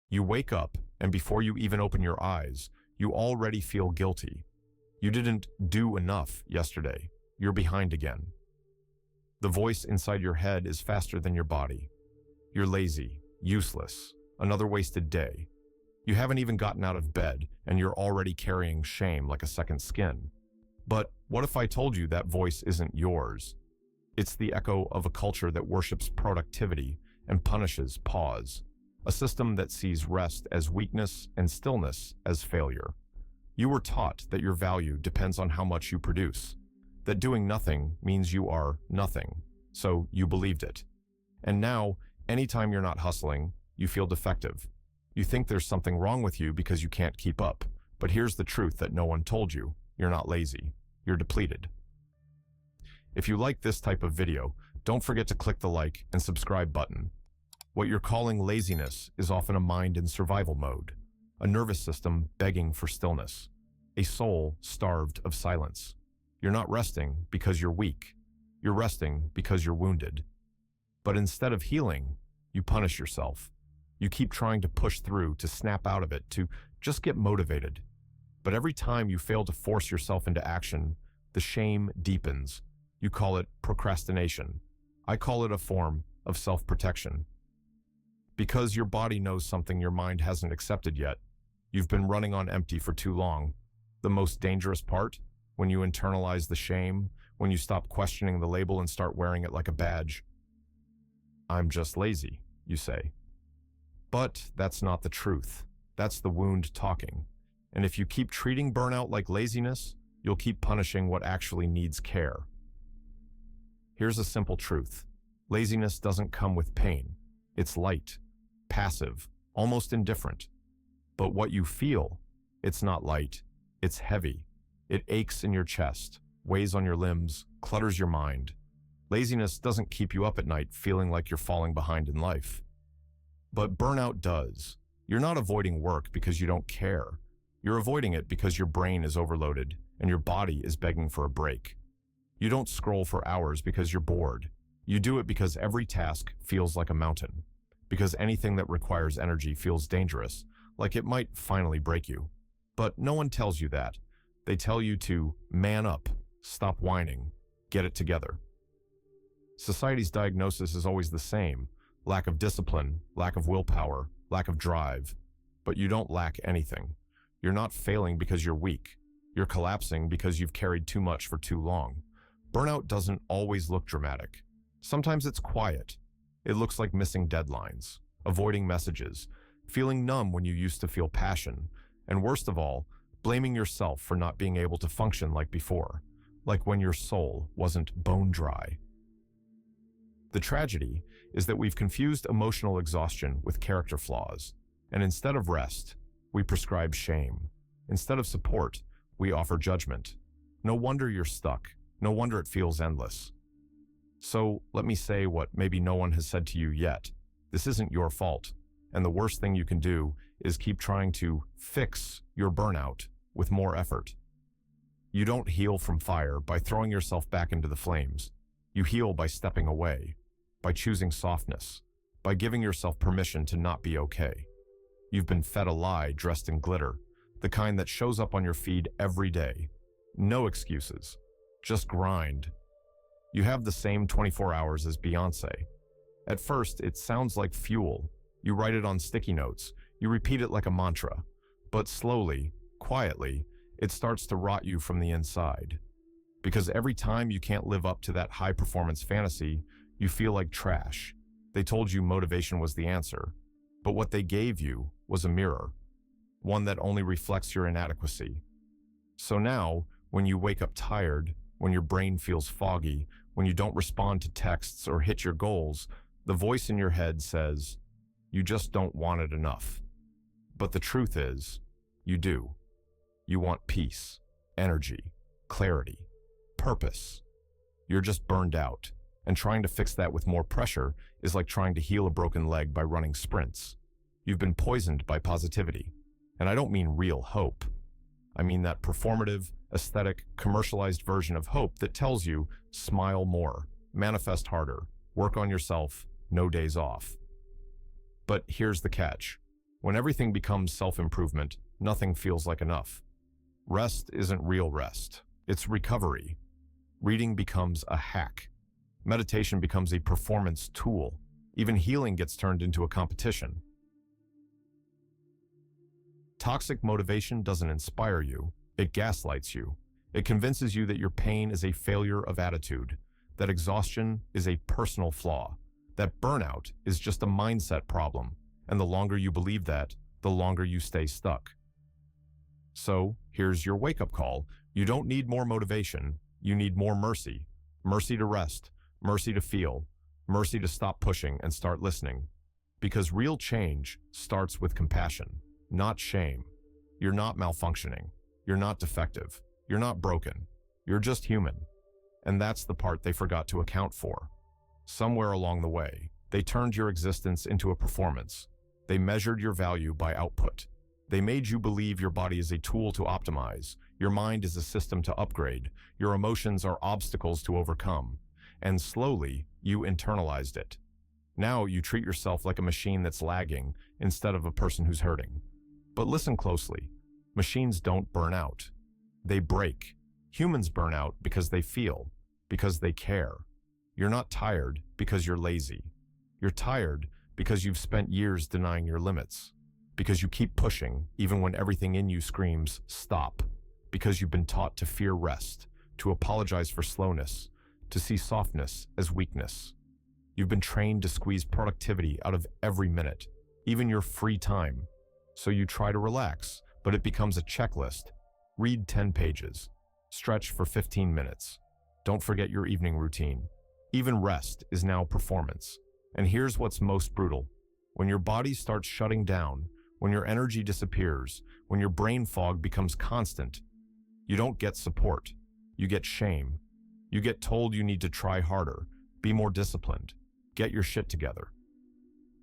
You wake up, and before you even open your eyes, you already feel guilty. You didn't do enough yesterday. You're behind again. The voice inside your head is faster than your body. You're lazy, useless, another wasted day. You haven't even gotten out of bed, and you're already carrying shame like a second skin. But what if I told you that voice isn't yours? It's the echo of a culture that worships productivity and punishes pause, a system that sees rest as weakness and stillness as failure. You were taught that your value depends on how much you produce, that doing nothing means you are nothing, so you believed it. And now, anytime you're not hustling, you feel defective. You think there's something wrong with you because you can't keep up. But here's the truth that no one told you. You're not lazy. You're depleted. If you like this type of video, don't forget to click the like and subscribe button. What you're calling laziness is often a mind in survival mode, a nervous system begging for stillness, a soul starved of silence. You're not resting because you're weak. You're resting because you're wounded. But instead of healing, you punish yourself. You keep trying to push through, to snap out of it, to just get motivated. But every time you fail to force yourself into action, the shame deepens. You call it procrastination. I call it a form of self-protection. Because your body knows something your mind hasn't accepted yet. You've been running on empty for too long. The most dangerous part? When you internalize the shame, when you stop questioning the label and start wearing it like a badge. I'm just lazy, you say. But that's not the truth. That's the wound talking. And if you keep treating burnout like laziness, you'll keep punishing what actually needs care. Here's a simple truth. Laziness doesn't come with pain. It's light, passive, almost indifferent. But what you feel, it's not light. It's heavy. It aches in your chest, weighs on your limbs, clutters your mind. Laziness doesn't keep you up at night feeling like you're falling behind in life. But burnout does. You're not avoiding work because you don't care. You're avoiding it because your brain is overloaded and your body is begging for a break. You don't scroll for hours because you're bored. You do it because every task feels like a mountain. Because anything that requires energy feels dangerous, like it might finally break you. But no one tells you that. They tell you to man up, stop whining, get it together. Society's diagnosis is always the same. Lack of discipline, lack of willpower, lack of drive. But you don't lack anything. You're not failing because you're weak. You're collapsing because you've carried too much for too long. Burnout doesn't always look dramatic. Sometimes it's quiet. It looks like missing deadlines, avoiding messages, feeling numb when you used to feel passion, and worst of all, blaming yourself for not being able to function like before, like when your soul wasn't bone dry. The tragedy is that we've confused emotional exhaustion with character flaws, and instead of rest, we prescribe shame. Instead of support, we offer judgment. No wonder you're stuck. No wonder it feels endless. So let me say what maybe no one has said to you yet. This isn't your fault, and the worst thing you can do is keep trying to fix your burnout with more effort. You don't heal from fire by throwing yourself back into the flames. You heal by stepping away, by choosing softness, by giving yourself permission to not be okay. You've been fed a lie dressed in glitter, the kind that shows up on your feed every day. No excuses, just grind. You have the same 24 hours as Beyoncé. At first, it sounds like fuel. You write it on sticky notes. You repeat it like a mantra. But slowly, quietly, it starts to rot you from the inside. Because every time you can't live up to that high-performance fantasy, you feel like trash. They told you motivation was the answer. But what they gave you was a mirror. One that only reflects your inadequacy. So now, when you wake up tired, when your brain feels foggy, when you don't respond to texts or hit your goals, the voice in your head says, you just don't want it enough. But the truth is, you do. You want peace, energy, clarity, purpose. You're just burned out, and trying to fix that with more pressure is like trying to heal a broken leg by running sprints. You've been poisoned by positivity, and I don't mean real hope. I mean that performative, aesthetic, commercialized version of hope that tells you, smile more, manifest harder, work on yourself, no days off. But here's the catch. When everything becomes self-improvement, nothing feels like enough. Rest isn't real rest. It's recovery. Reading becomes a hack. Meditation becomes a performance tool. Even healing gets turned into a competition. Toxic motivation doesn't inspire you. It gaslights you. It convinces you that your pain is a failure of attitude, that exhaustion is a personal flaw, that burnout is just a mindset problem, and the longer you believe that, the longer you stay stuck. So, here's your wake-up call. You don't need more motivation. You need more mercy. Mercy to rest, mercy to feel, mercy to stop pushing and start listening. Because real change starts with compassion, not shame. You're not malfunctioning. You're not defective. You're not broken. You're just human. And that's the part they forgot to account for. Somewhere along the way, they turned your existence into a performance. They measured your value by output. They made you believe your body is a tool to optimize, your mind is a system to upgrade, your emotions are obstacles to overcome. And slowly, you internalized it. Now you treat yourself like a machine that's lagging instead of a person who's hurting. But listen closely. Machines don't burn out. They break. Humans burn out because they feel, because they care. You're not tired because you're lazy. You're tired because you've spent years denying your limits. Because you keep pushing even when everything in you screams, stop. Because you've been taught to fear rest, to apologize for slowness, to see softness as weakness. You've been trained to squeeze productivity out of every minute, even your free time. So you try to relax, but it becomes a checklist. Read 10 pages. Stretch for 15 minutes. Don't forget your evening routine. Even rest is now performance. And here's what's most brutal. When your body starts shutting down, when your energy disappears, when your brain fog becomes constant, you don't get support. You get shame. You get told you need to try harder, be more disciplined, get your shit together.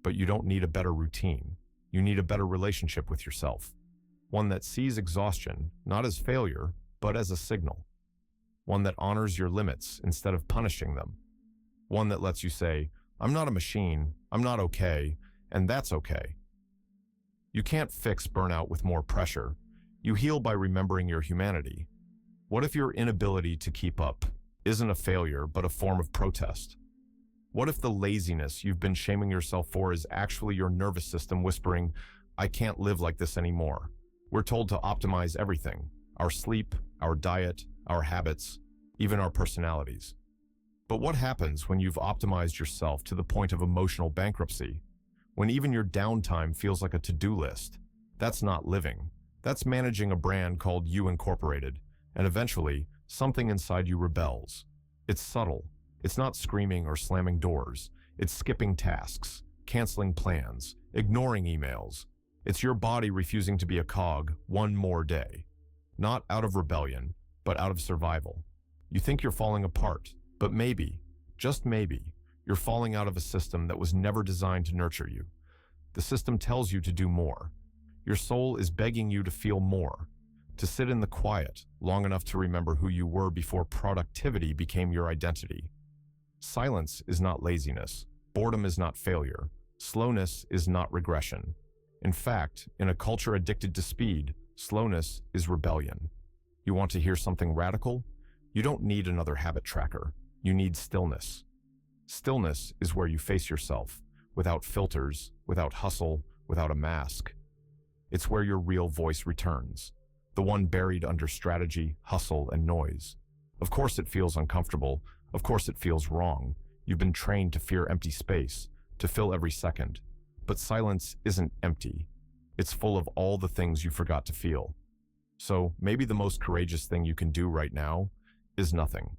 But you don't need a better routine. You need a better relationship with yourself. One that sees exhaustion not as failure, but as a signal. One that honors your limits instead of punishing them. One that lets you say, I'm not a machine, I'm not okay, and that's okay. You can't fix burnout with more pressure. You heal by remembering your humanity. What if your inability to keep up isn't a failure, but a form of protest? What if the laziness you've been shaming yourself for is actually your nervous system whispering, I can't live like this anymore? We're told to optimize everything, our sleep, our diet, our habits, even our personalities. But what happens when you've optimized yourself to the point of emotional bankruptcy? When even your downtime feels like a to-do list? That's not living. That's managing a brand called You Incorporated, and eventually, something inside you rebels. It's subtle. It's not screaming or slamming doors. It's skipping tasks, canceling plans, ignoring emails. It's your body refusing to be a cog one more day. Not out of rebellion, but out of survival. You think you're falling apart, but maybe, just maybe, you're falling out of a system that was never designed to nurture you. The system tells you to do more. Your soul is begging you to feel more, to sit in the quiet long enough to remember who you were before productivity became your identity. Silence is not laziness. Boredom is not failure. Slowness is not regression. In fact, in a culture addicted to speed, slowness is rebellion. You want to hear something radical? You don't need another habit tracker. You need stillness. Stillness is where you face yourself, without filters, without hustle, without a mask. It's where your real voice returns, the one buried under strategy, hustle, and noise. Of course it feels uncomfortable. Of course it feels wrong. You've been trained to fear empty space, to fill every second. But silence isn't empty. It's full of all the things you forgot to feel. So maybe the most courageous thing you can do right now is nothing.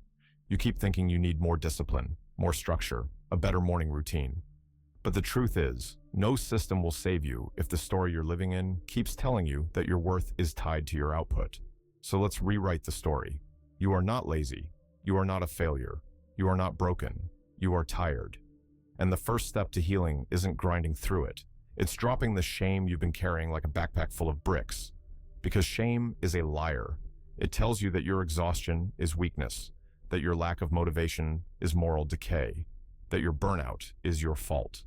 You keep thinking you need more discipline, more structure, a better morning routine. But the truth is, no system will save you if the story you're living in keeps telling you that your worth is tied to your output. So let's rewrite the story. You are not lazy. You are not a failure. You are not broken. You are tired. And the first step to healing isn't grinding through it. It's dropping the shame you've been carrying like a backpack full of bricks. Because shame is a liar. It tells you that your exhaustion is weakness, that your lack of motivation is moral decay, that your burnout is your fault.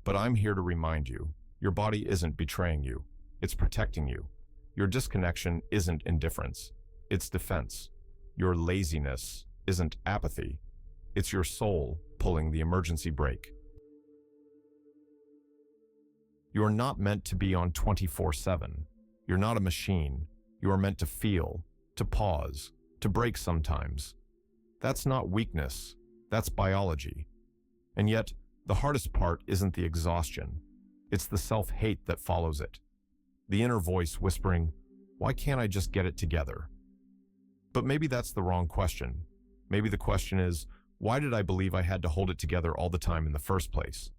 But I'm here to remind you, Your body isn't betraying you. It's protecting you. Your disconnection isn't indifference. It's defense. Your laziness isn't apathy. It's your soul pulling the emergency brake. You're not meant to be on 24/7. You're not a machine. You are meant to feel, to pause, to break sometimes. That's not weakness. That's biology. And yet, the hardest part isn't the exhaustion. It's the self-hate that follows it. The inner voice whispering, "Why can't I just get it together?" But maybe that's the wrong question. Maybe the question is, why did I believe I had to hold it together all the time in the first place?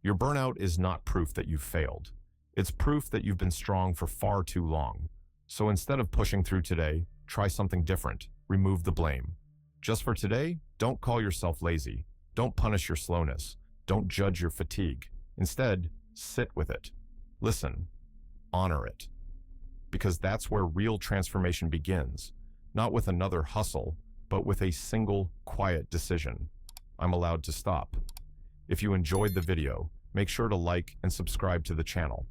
Your burnout is not proof that you've failed. It's proof that you've been strong for far too long. So instead of pushing through today, try something different. Remove the blame. Just for today, don't call yourself lazy. Don't punish your slowness. Don't judge your fatigue. Instead, sit with it. Listen. Honor it. Because that's where real transformation begins. Not with another hustle, but with a single, quiet decision. I'm allowed to stop. If you enjoyed the video, make sure to like and subscribe to the channel.